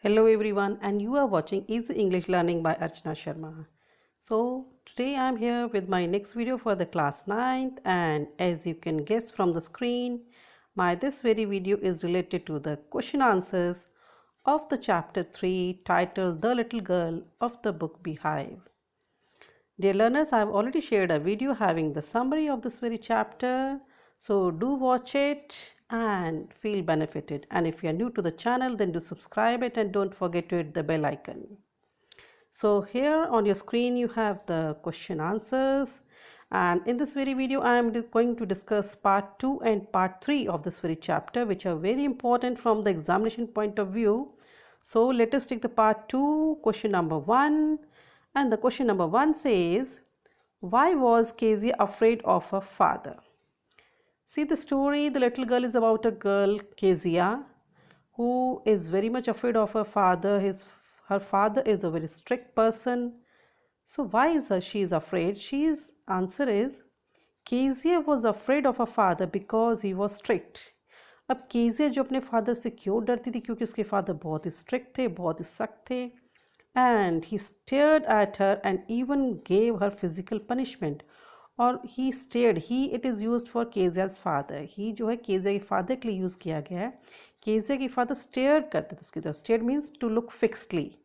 Hello everyone, and you are watching Easy English Learning by Archana Sharma. So today I am here with my next video for the class 9th, and as you can guess from the screen, my this very video is related to the question answers of the chapter 3 titled The Little Girl of the book Beehive. Dear learners, I have already shared a video having the summary of this very chapter. So do watch it and feel benefited. And if you are new to the channel, then do subscribe it and don't forget to hit the bell icon. So here on your screen, you have the question answers. And in this very video, I am going to discuss part 2 and part 3 of this very chapter, which are very important from the examination point of view. So let us take the part 2, question number 1. And the question number 1 says, why was Kezia afraid of her father? See the story, the little girl is about a girl, Kezia, who is very much afraid of her father. Her father is a very strict person. So why she is afraid? She's answer is, Kezia was afraid of her father because he was strict. अब Kezia जो अपने father से क्यों डरती थी, क्योंकि उसके father बहुत ही स्ट्रिक्ट थे, बहुत ही सख्त थे. And he stared at her and even gave her physical punishment. और he stared, it is used for Kezia's father. He जो है केजिया के फादर के लिए यूज़ किया गया है. केजिया के फादर स्टेयर करते थे उसकी तरफ. Stare means to look fixly,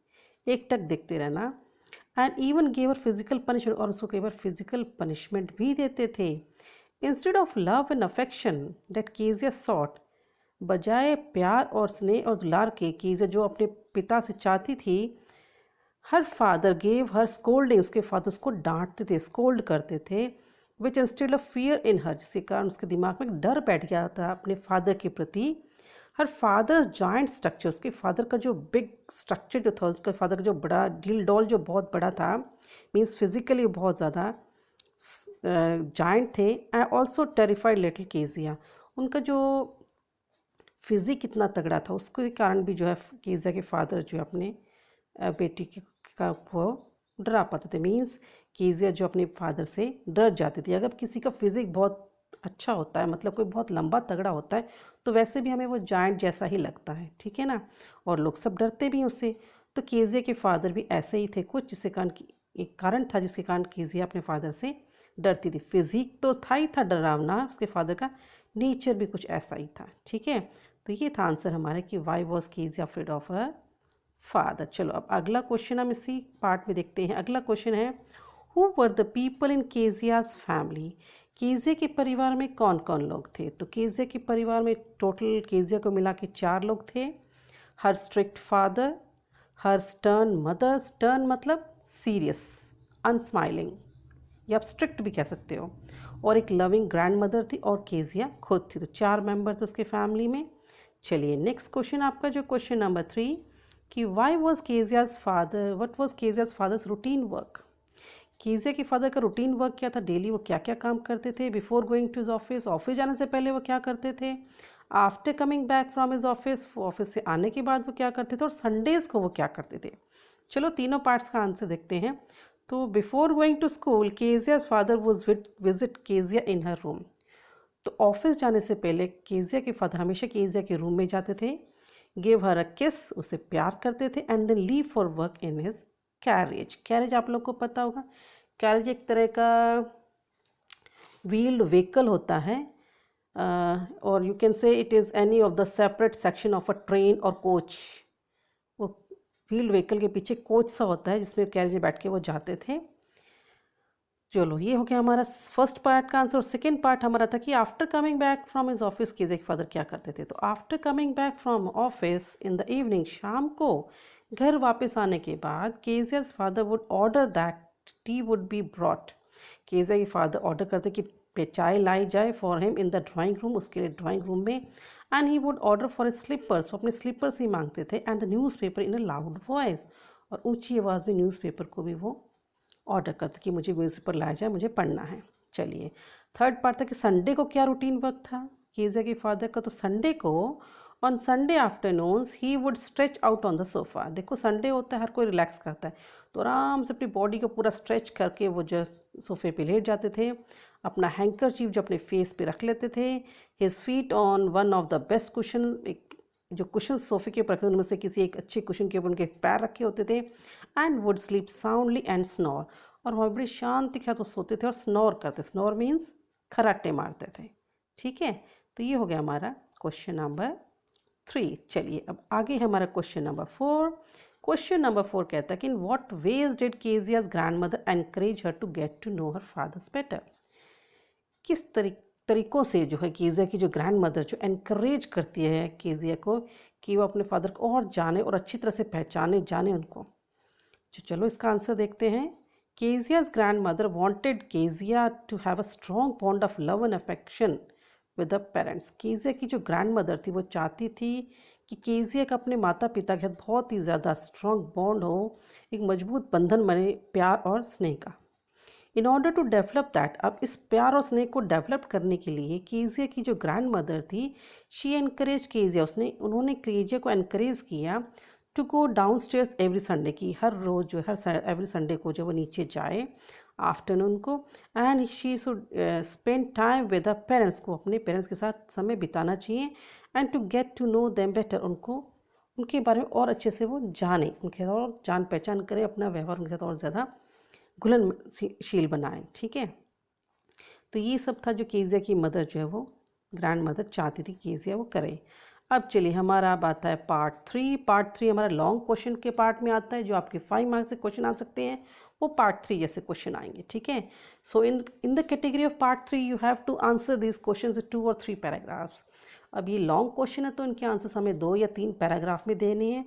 एक टक देखते रहना. And even gave her physical punishment, और उसको कई बार फिजिकल पनिशमेंट भी देते थे. Instead of love and affection that Kezia sought, बजाय प्यार और स्नेह और दुलार के केजिया जो अपने पिता से चाहती थी, her father gave her scolding, उसके फादर उसको डांटते थे, स्कोल्ड करते थे. विच इंस्टेड ऑफ फियर इन हर, जिसके कारण उसके दिमाग में डर बैठ गया था अपने फादर के प्रति. हर फादर्स जॉइंट स्ट्रक्चर, उसके फादर का जो बिग स्ट्रक्चर जो था, उसके फादर का जो बड़ा दिल डॉल जो बहुत बड़ा था, मीन्स फिजिकली बहुत ज़्यादा जॉइंट थे. And also terrified little Kezia, उनका जो फिजिक इतना तगड़ा था, उसके कारण भी जो है केजिया के फादर जो है अपने बेटी का वो डरा पाते थे. मीन्स केजिया जो अपने फादर से डर जाती थी. अगर किसी का फिजिक बहुत अच्छा होता है, मतलब कोई बहुत लंबा तगड़ा होता है, तो वैसे भी हमें वो जायंट जैसा ही लगता है, ठीक है ना, और लोग सब डरते भी हैं उससे. तो केजिया के फादर भी ऐसे ही थे कुछ, जिसके कारण एक कारण था जिसके कारण केजिया अपने फादर से डरती थी. फिजिक तो था ही था डरावना उसके फादर का, नेचर भी कुछ ऐसा ही था, ठीक है. तो ये था आंसर हमारे कि why was Kezia afraid of her father. चलो अब अगला क्वेश्चन हम इसी पार्ट में देखते हैं. अगला क्वेश्चन है, who were the people in Keziah's family. Kezia के परिवार में कौन कौन लोग थे. तो केजिया के परिवार में टोटल केजिया को मिला के 4 लोग थे. हर स्ट्रिक्ट फादर, हर स्टर्न मदर, स्टर्न मतलब सीरियस, अनस्माइलिंग, या आप स्ट्रिक्ट भी कह सकते हो, और एक लविंग ग्रैंड मदर थी, और केजिया खुद थी. तो 4 मेंबर थे उसके फैमिली में. चलिए नेक्स्ट क्वेश्चन आपका जो क्वेश्चन नंबर 3, कि why was Kezia's father, what was Kezia's father's routine work. Kezia के फादर का रूटीन वर्क क्या था, डेली वो क्या क्या काम करते थे. Before going to his office, office जाने से पहले वो क्या करते थे. After coming back from his office, office से आने के बाद वो क्या करते थे, और संडेज़ को वो क्या करते थे. चलो तीनों पार्ट्स का आंसर देखते हैं. तो before going to school, Kezia's father was visit Kezia in her room. तो ऑफिस जाने से पहले केजिया के फादर हमेशा केजिया के रूम में जाते थे, गिव हर अ किस, उसे प्यार करते थे, and then leave for work in his carriage. Carriage आप लोग को पता होगा, कैरेज एक तरह का व्हील्ड व्हीकल होता है, और you can say it is any of the separate section of a train और कोच. वो व्हील्ड व्हीकल के पीछे कोच सा होता है जिसमें कैरेज में बैठ के वो जाते थे. चलो ये हो गया हमारा फर्स्ट पार्ट का आंसर. और सेकेंड पार्ट हमारा था कि after coming back from his office Kezia के फादर क्या करते थे. तो after coming back from office in the evening, शाम को घर वापस आने के बाद, Kezia's father would order that T would be brought. Kezia के फादर ऑर्डर करते कि चाय लाई जाए for him in the drawing room, उसके लिए ड्राइंग रूम में. And he would order for his slippers, वो अपने स्लीपर्स ही मांगते थे. And the newspaper in a loud voice, और ऊँची आवाज़ में न्यूज़पेपर को भी वो ऑर्डर करते कि मुझे न्यूज़पेपर लाया जाए, मुझे पढ़ना है. चलिए थर्ड पार्ट था कि संडे को क्या रूटीन वर्क था केजिया के फादर का. तो संडे को, on Sunday afternoons he would stretch out on the sofa. देखो संडे होता है, हर कोई रिलैक्स करता है, तो आराम से अपनी बॉडी को पूरा स्ट्रेच करके वो जो सोफ़े पे लेट जाते थे. अपना हैंकर चीफ जो अपने फेस पे रख लेते थे. His feet on one of the best cushion, एक जो कुशन सोफे के ऊपर रखे उनमें से किसी एक अच्छे कुशन के ऊपर उनके पैर रखे होते थे, and would sleep soundly and snore, और वह बड़ी शांति के साथ वो सोते थे और स्नोर करते, स्नोर मीन्स खराटे मारते थे। ठीक है, तो ये हो गया हमारा क्वेश्चन नंबर 3। चलिए अब आगे है हमारा क्वेश्चन नंबर 4। क्वेश्चन नंबर 4 कहता है कि in what ways did Kezia's grandmother encourage her to get to know her father's better. किस तरीक़ों से जो है केजिया की जो ग्रैंड मदर जो एनकरेज करती है केजिया को कि वो अपने फादर को और जाने और अच्छी तरह से पहचाने, जाने उनको। तो चलो इसका आंसर देखते हैं। केजिया's grandmother wanted Kezia to have a strong bond of love and affection with the parents। Kezia की जो ग्रैंड मदर थी वो चाहती थी कि केजिया का अपने माता पिता के साथ बहुत ही ज़्यादा स्ट्रॉन्ग बॉन्ड हो, एक मजबूत बंधन बने प्यार और स्नेह का। In order to develop that, अब इस प्यार और स्नेह को डेवलप करने के लिए केजिया की जो ग्रैंड मदर थी, शी एनकरेज केजिया, उन्होंने केजिया को एनकरेज किया to go down stairs every Sunday, की हर रोज़ जो हर एवरी संडे को जो वो नीचे जाए आफ्टरनून को, and she should spend time with the parents, को अपने पेरेंट्स के साथ समय बिताना चाहिए, and to get to know them better, उनको उनके बारे में और अच्छे से वो जाने, उनके साथ और जान पहचान करें, अपना व्यवहार उनके साथ और ज़्यादा घुलनशील बनाएं। ठीक है, तो ये सब था जो केजिया की मदर जो है वो ग्रैंड मदर चाहती थी केजिया वो करे। अब चलिए हमारा अब आता है पार्ट 3। पार्ट 3 हमारा लॉन्ग क्वेश्चन के पार्ट में आता है, जो आपके 5 मार्क्स से क्वेश्चन आ सकते हैं, वो पार्ट 3 जैसे क्वेश्चन आएंगे। ठीक है, so in the category of part 3 you have to answer this question 2 और 3 पैराग्राफ्स। अब ये लॉन्ग क्वेश्चन है तो इनके आंसर्स हमें 2 या 3 पैराग्राफ में देने हैं।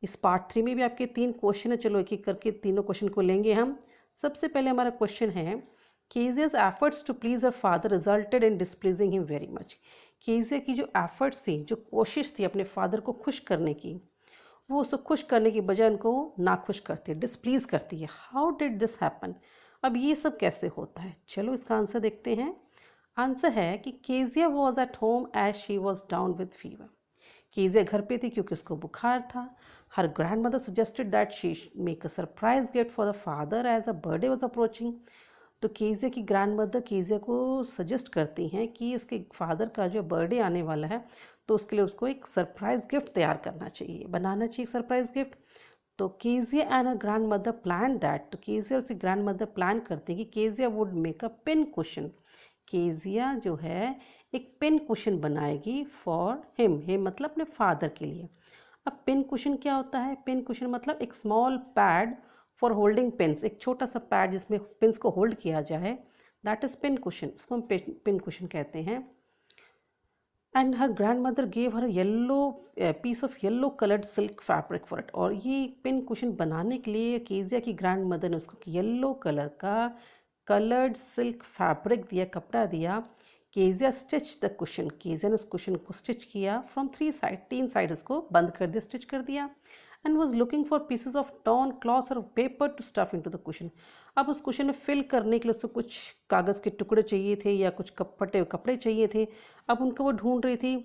इस पार्ट 3 में भी आपके 3 क्वेश्चन है, चलो एक एक करके तीनों क्वेश्चन को लेंगे हम। सबसे पहले हमारा क्वेश्चन है, केजिया's efforts to please her father resulted in displeasing him very much। Kezia की जो एफर्ट्स थी, जो कोशिश थी अपने फादर को खुश करने की, वो उसको खुश करने की बजाय उनको नाखुश करती है, डिसप्लीज करती है। हाउ डिड दिस हैपन, अब ये सब कैसे होता है, चलो इसका आंसर देखते हैं। आंसर है कि Kezia was at home as she was down with fever. Kezia घर पे थी क्योंकि उसको बुखार था। Her grandmother suggested that she make a surprise gift for the father as a birthday was approaching. तो केजिया की ग्रैंड मदर केजिया को सजेस्ट करती हैं कि उसके फादर का जो बर्थडे आने वाला है, तो उसके लिए उसको एक सरप्राइज़ गिफ्ट तैयार करना चाहिए, बनाना चाहिए सरप्राइज़ गिफ्ट। तो Kezia and her grand mother plan that, तो केजिया और उसकी ग्रैंड मदर प्लान करती हैं कि Kezia would make a pin cushion. Kezia जो है एक पिन कुशन बनाएगी फॉर हिम, हिम मतलब अपने फादर के लिए। अब पिन कुशन क्या होता है, पिन कुशन मतलब एक small pad for holding pens, एक छोटा सा पैड जिसमें पेन्स को होल्ड किया जाए, दैट इज पिन कुशन, उसको हम पिन कुशन कहते हैं। And her grandmother gave her yellow piece of yellow coloured silk fabric for it, और ये पिन कुशन बनाने के लिए केजिया की ग्रैंड मदर ने उसको येल्लो कलर का कलर्ड सिल्क फैब्रिक दिया, कपड़ा दिया। Kezia stitch the cushion, Kezia ने उस कुशन को स्टिच किया फ्रॉम 3 साइड, 3 साइड इसको बंद कर दिया, स्टिच कर दिया। And was looking for pieces of torn cloth और paper to stuff into the cushion. अब उस कुशन में फिल करने के लिए उसको कुछ कागज़ के टुकड़े चाहिए थे या कुछ फटे हुए कपड़े चाहिए थे, अब उनको वो ढूंढ रही थी।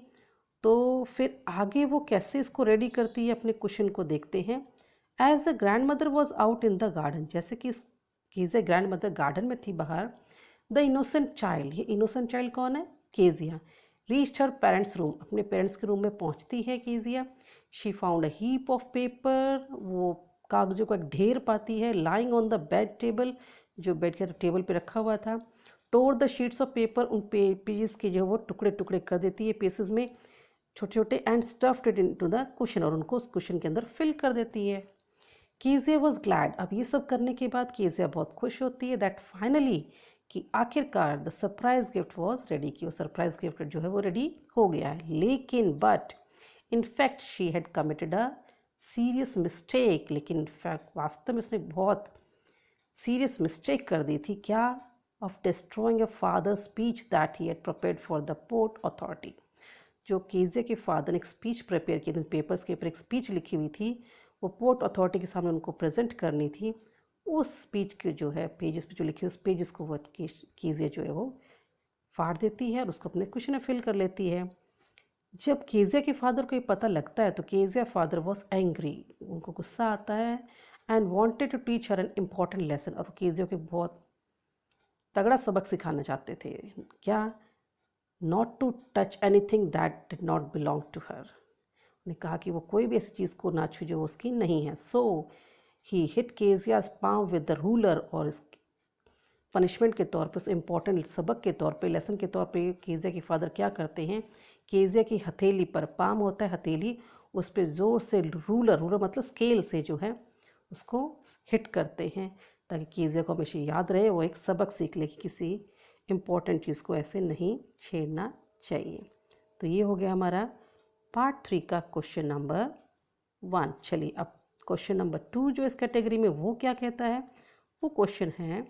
तो फिर आगे वो कैसे इसको रेडी करती है अपने कुशन को, देखते हैं। As the grandmother was out in the garden, जैसे कि केजिया ग्रैंड मदर गार्डन में थी बाहर। द इनोसेंट चाइल्ड, ये इनोसेंट चाइल्ड कौन है, Kezia. Reached her parents room, अपने पेरेंट्स के रूम में पहुंचती है Kezia. She found a heap of paper, वो कागजों का एक ढेर पाती है। Lying on the bed table, जो बेड के टेबल पे रखा हुआ था। टोर द शीट्स ऑफ पेपर, उन पेजेस के जो वो टुकड़े टुकड़े कर देती है पीसेस में, छोटे छोटे। And stuffed it into the cushion, और उनको उस कुशन के अंदर फिल कर देती है। केजिया वॉज ग्लैड, अब ये सब करने के बाद केजिया बहुत खुश होती है, दैट फाइनली, कि आखिरकार the surprise gift was ready, कि वो सरप्राइज गिफ्ट जो है वो रेडी हो गया है। लेकिन but in fact she had committed a serious mistake, लेकिन इनफैक्ट वास्तव में उसने बहुत सीरियस मिस्टेक कर दी थी। क्या, of destroying a father speech that he had prepared for the port authority. जो केजिया के फादर ने एक स्पीच प्रिपेयर की थी, पेपर्स के ऊपर एक स्पीच लिखी हुई थी, वो पोर्ट अथॉरिटी के सामने उनको प्रेजेंट करनी थी। उस स्पीच के जो है पेजेस पे जो लिखे उस पेजेस को वो केजिया जो है वो फाड़ देती है और उसको अपने कुशन में फिल कर लेती है। जब केजिया के फादर को ये पता लगता है तो केजिया फादर वॉज एंग्री, उनको गुस्सा आता है। And wanted to teach her an important lesson, और केजिया को बहुत तगड़ा सबक सिखाना चाहते थे। क्या, not to touch anything that did not belong to her, ने कहा कि वो कोई भी ऐसी चीज़ को ना छू जो उसकी नहीं है। So he hit Kezia's palm with the ruler, और पनिशमेंट के तौर पर, उस इम्पॉर्टेंट सबक के तौर पे, लेसन के तौर पे केजिया के फादर क्या करते हैं, केजिया की हथेली पर, पाम होता है हथेली, उस पर ज़ोर से रूलर मतलब स्केल से जो है उसको हिट करते हैं, ताकि केजिया को हमेशा याद रहे, वो एक सबक सीख ले कि किसी इम्पॉर्टेंट चीज़ को ऐसे नहीं छेड़ना चाहिए। तो ये हो गया हमारा पार्ट 3 का क्वेश्चन नंबर 1। चलिए अब क्वेश्चन नंबर 2 जो इस कैटेगरी में, वो क्या कहता है, वो क्वेश्चन है,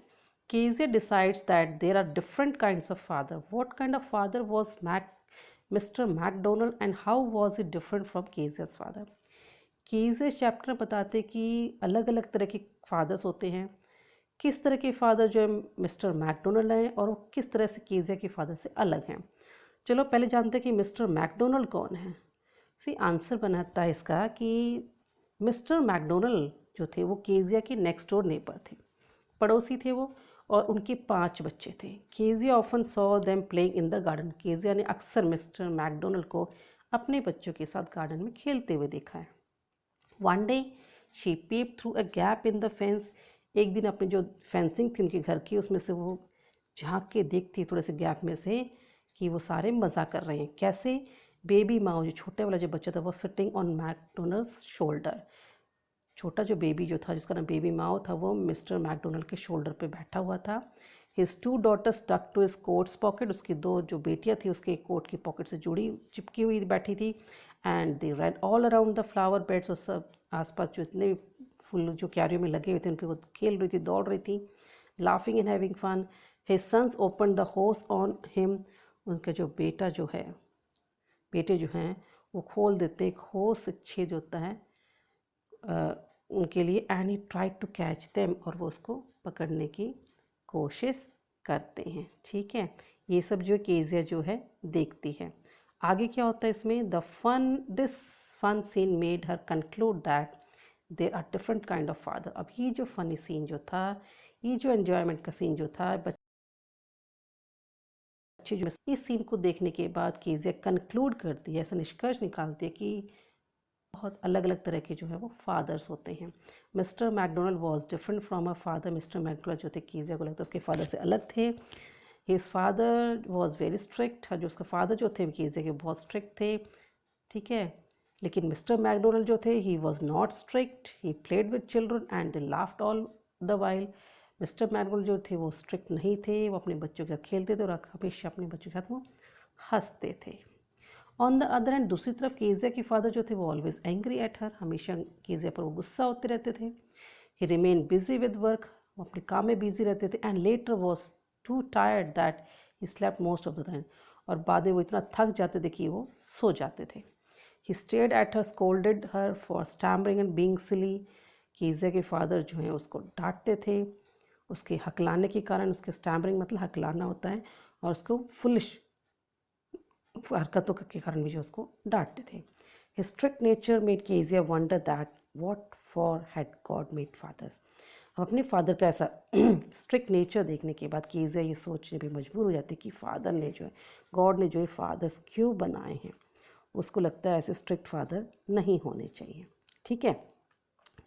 Kezia decides that there are different kinds of father. What kind of father was Mr. McDonald and how was it different from Kezia's father? Kezia इस चैप्टर में बताते कि अलग अलग तरह के फादर्स होते हैं, किस तरह के फादर जो है मिस्टर मैकडोनल्ड हैं और वो किस तरह से केजिया के फादर से अलग हैं। चलो पहले जानते हैं कि मिस्टर मैकडोनल्ड कौन है। आंसर बनाता है इसका कि मिस्टर मैकडोनल्ड जो थे वो केजिया के नेक्स्ट डोर नेबर थे, पड़ोसी थे वो, और उनके 5 बच्चे थे। Kezia often saw them playing in the garden. Kezia ने अक्सर मिस्टर मैकडोनल्ड को अपने बच्चों के साथ गार्डन में खेलते हुए देखा है। One day she peeped through a gap in the fence. एक दिन अपनी जो फेंसिंग थी उनके घर की, उसमें से वो झांक के देखती थोड़े से गैप में से कि वो सारे मज़ा कर रहे हैं। कैसे? बेबी माओ, जो छोटे वाला जो बच्चा था, वो सिटिंग ऑन मैकडोनल्ड्स शोल्डर। छोटा जो बेबी जो था, जिसका नाम बेबी माओ था, वो मिस्टर मैकडोनल्ड के शोल्डर पे बैठा हुआ था। His 2 daughters stuck to his coat's pocket। उसकी 2 जो बेटियां थी उसके कोट की पॉकेट से जुड़ी चिपकी हुई बैठी थी। And they ran all around the flower beds। और सब आसपास जो इतने फूल जो क्यारियों में लगे हुए थे उन पर वो खेल रही थी, दौड़ रही थी, laughing and having fun. His sons open the hose on him. उनका जो बेटा जो है, बेटे जो हैं वो खोल देते हैं होस, छेद होता है उनके लिए। And he try to catch them, और वो उसको पकड़ने की कोशिश करते हैं। ठीक है, ये सब जो केजिया जो है देखती है। आगे क्या होता है इसमें, this fun scene made her conclude that there are different kind of father. अब ये जो फनी सीन जो था, ये जो एन्जॉयमेंट का सीन जो था, बच्चे जो इस सीन को देखने के बाद केजिया कंक्लूड करती है, ऐसा निष्कर्ष निकालती है कि बहुत अलग अलग तरह के जो है वो फादर्स होते हैं। Mister McDonald was different from a father. Mister McDonald जो थे, केजिया को लगता है उसके फादर से अलग थे। His father was very strict. जो उसका फादर जो थे केजिया के बहुत स्ट्रिक्ट थे। ठीक है, लेकिन मिस्टर मैकडोनल्ड जो थे, he was not strict. He played with children and they laughed all the while. Mister McDonald जो थे वो स्ट्रिक्ट नहीं थे, वो अपने बच्चों के साथ खेलते थे और हमेशा अपने बच्चों के साथ वो हंसते थे। ऑन द अदर हैंड, दूसरी तरफ केजिया के फादर जो थे वो ऑलवेज एंग्री एट हर। हमेशा केजिया पर वो गुस्सा होते रहते थे। He remain busy with work. वो अपने काम में बिजी रहते थे। And later was to tired that he slept most of the time. और बाद में वो इतना थक जाते थे कि वो सो जाते थे। He stared at her, scolded her for stammering and being silly. Kezia के फादर जो हैं उसको डांटते थे उसके हकलाने के कारण। उसके स्टैमरिंग मतलब हकलाना होता है, और उसको फुलिश हरकतों के कारण भी जो उसको डांटते थे। His strict nature made Kezia wonder that what for had God made fathers. अब अपने फादर का ऐसा स्ट्रिक्ट नेचर देखने के बाद केजिया ये सोचने भी मजबूर हो जाती कि फादर ने जो है, गॉड ने जो है फादर्स क्यों बनाए हैं। उसको लगता है ऐसे स्ट्रिक्ट फादर नहीं होने चाहिए। ठीक है,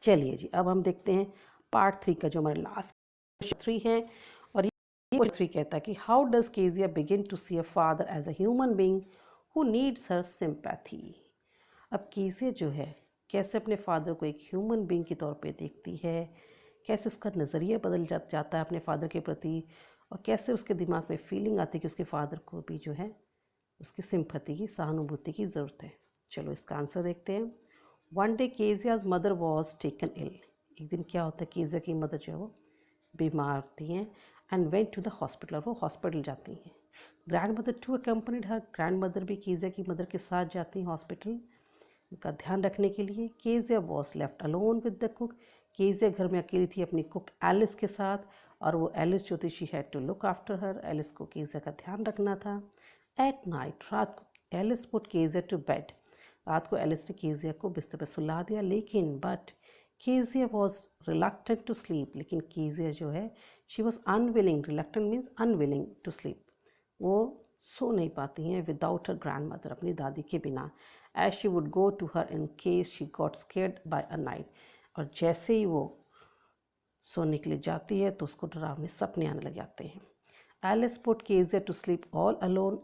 चलिए जी, अब हम देखते हैं पार्ट 3 का जो हमारा लास्ट 3 है। और ये 3 कहता है कि how does Kezia begin to see a father as a human being who needs her sympathy. अब केजिया जो है कैसे अपने फादर को एक ह्यूमन बीइंग के तौर पे देखती है, कैसे उसका नज़रिया बदल जाता है अपने फादर के प्रति, और कैसे उसके दिमाग में फीलिंग आती है कि उसके फादर को भी जो है उसकी सिंपैथी की, सहानुभूति की ज़रूरत है। चलो इसका आंसर देखते हैं। One day Kezia's mother was taken ill. एक दिन क्या होता है, केजिया की मदर जो है वो बीमार होती हैं। And went to the hospital, वो हॉस्पिटल जाती हैं। Grandmother to accompanied her, grandmother भी केजिया की मदर के साथ जाती हैं हॉस्पिटल का ध्यान रखने के लिए। Kezia was left alone with the cook. Kezia घर में अकेली थी अपनी कुक एलिस के साथ, और वो एलिस जो थी, she had to look after her. Alice को केजिया का ध्यान रखना था। एट नाइट, रात को Alice put Kezia to bed. रात को एलिस ने केजिया को बिस्तर पर सुला दिया, लेकिन but Kezia was reluctant to sleep. लेकिन केजिया जो है, she was unwilling. Reluctant means unwilling to sleep. वो सो नहीं पाती हैं विदाउट हर ग्रैंड मदर, अपनी दादी के बिना। as she would go to her in case she got scared by a night. और जैसे ही वो सोने के लिए जाती है तो उसको डरावने सपने आने लग जाते हैं. Alice put Kezia to sleep all alone.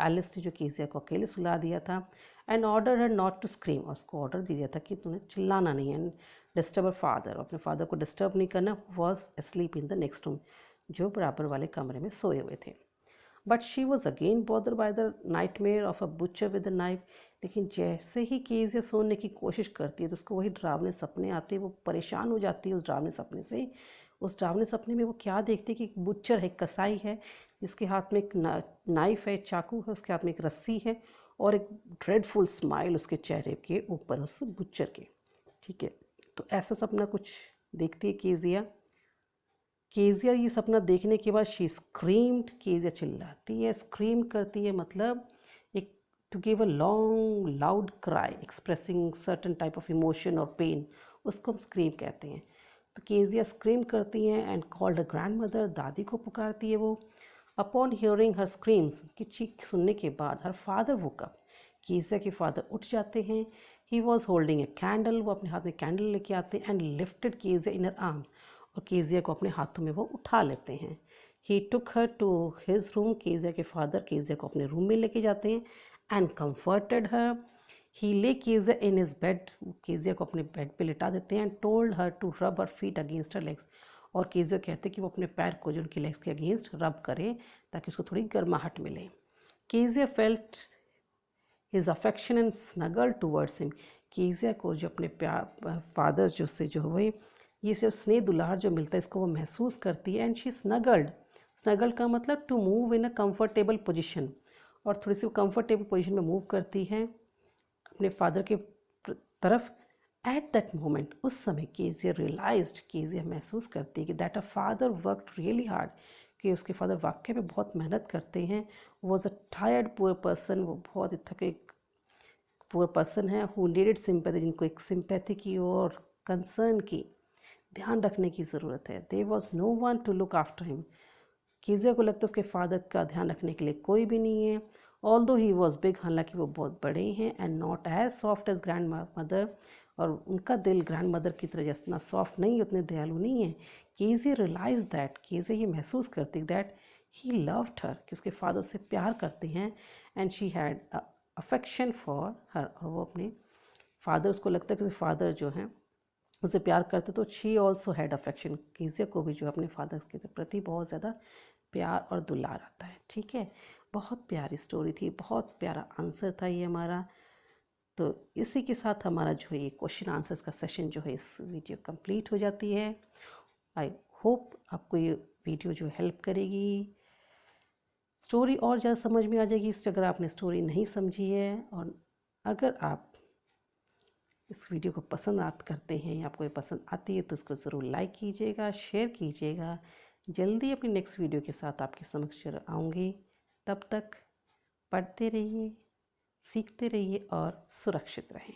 एलिस ने जो केजिया को अकेले सुला दिया था and order her not to scream. और उसको ऑर्डर दे दिया था कि तूने चिल्लाना नहीं है, डिस्टर्ब फादर, अपने फादर को डिस्टर्ब नहीं करना. Was sleep in the next room, जो बराबर वाले कमरे में सोए हुए थे. But she was again bother by the night mayor of a butcher with a knife. लेकिन जैसे ही केजिया सोने की कोशिश करती है तो उसको वही डरावने सपने आते हैं. वो परेशान हो जाती है उस डरावने सपने से. उस डरावने सपने में वो क्या देखती है कि एक बुचर है, कसाई है, जिसके हाथ में एक नाइफ है, चाकू है, उसके हाथ में एक रस्सी है और एक ड्रेडफुल स्माइल उसके चेहरे के ऊपर उस बुचर के. ठीक है, तो ऐसा सपना कुछ देखती है केजिया. केजिया ये सपना देखने के बाद शी स्क्रीम्ड. केजिया चिल्लाती है, स्क्रीम करती है, मतलब एक to give a long loud cry expressing certain type of emotion और पेन, उसको हम स्क्रीम कहते हैं. तो केजिया स्क्रीम करती हैं and called a grand mother. दादी को पुकारती है वो. अपॉन हियरिंग हर स्क्रीम्स, की चीख सुनने के बाद her father woke up. Kezia के फादर उठ जाते हैं. He was holding a candle. वो अपने हाथ में कैंडल लेके आते हैं and lifted Kezia in her arms. और केजिया को अपने हाथों में वो उठा लेते हैं. He took her to his room. Kezia के फादर केजिया को अपने रूम में लेके जाते हैं एंड कम्फर्टेड हर. ही ले Kezia in his bed. Kezia को अपने बेड पे लिटा देते हैं and told her to rub her feet against her legs. और केजिया कहते हैं कि वो अपने पैर को जो उनकी लेग्स के अगेंस्ट रब करे ताकि उसको थोड़ी गर्माहट मिले. Kezia felt his affection and snuggle towards him. Kezia को जो अपने प्यार फादर्स जो से जो हुए ये सिर्फ स्नेह दुलार जो मिलता है इसको वो महसूस करती है. And she snuggled. स्नगल्ड का मतलब to move in a comfortable position. और थोड़ी सी कंफर्टेबल पोजीशन में मूव करती है अपने फादर के तरफ. एट दैट मोमेंट, उस समय केजिया रियलाइज्ड, केजिया महसूस करती है कि that a father worked really hard, कि उसके फादर वाकई में बहुत मेहनत करते हैं. Was a tired poor person. वो बहुत ही थके पुअर पर्सन है. हु नीडेड सिंपैथी, जिनको एक सिंपैथी की और कंसर्न की ध्यान रखने की ज़रूरत है. There was no one to look after him. Kezia को लगता है उसके फादर का ध्यान रखने के लिए कोई भी नहीं है. ऑल्दो ही वॉज बिग, हालांकि वो बहुत बड़े हैं. And not as soft as grandmother. और उनका दिल ग्रैंड मदर की तरह जितना सॉफ्ट नहीं, उतने दयालु नहीं है. केजिया रियलाइज दैट, केजिया ये महसूस करती दैट ही लव्ड हर, कि उसके फादर से प्यार करते हैं. And she had affection for her. और वो अपने फादर, उसको लगता है कि उसके फादर जो हैं उसे प्यार करते. तो she also had affection. Kezia को भी जो अपने फादर के प्रति बहुत ज़्यादा प्यार और दुलार आता है. ठीक है, बहुत प्यारी स्टोरी थी, बहुत प्यारा आंसर था ये हमारा. तो इसी के साथ हमारा जो है ये क्वेश्चन आंसर्स का सेशन जो है इस वीडियो कंप्लीट हो जाती है. आई होप आपको ये वीडियो जो हेल्प करेगी, स्टोरी और ज़्यादा समझ में आ जाएगी अगर आपने स्टोरी नहीं समझी है. और अगर आप इस वीडियो को पसंद करते हैं या आपको ये पसंद आती है तो इसको ज़रूर लाइक कीजिएगा, शेयर कीजिएगा. जल्दी अपनी नेक्स्ट वीडियो के साथ आपके समक्ष आऊँगी. तब तक पढ़ते रहिए, सीखते रहिए और सुरक्षित रहें.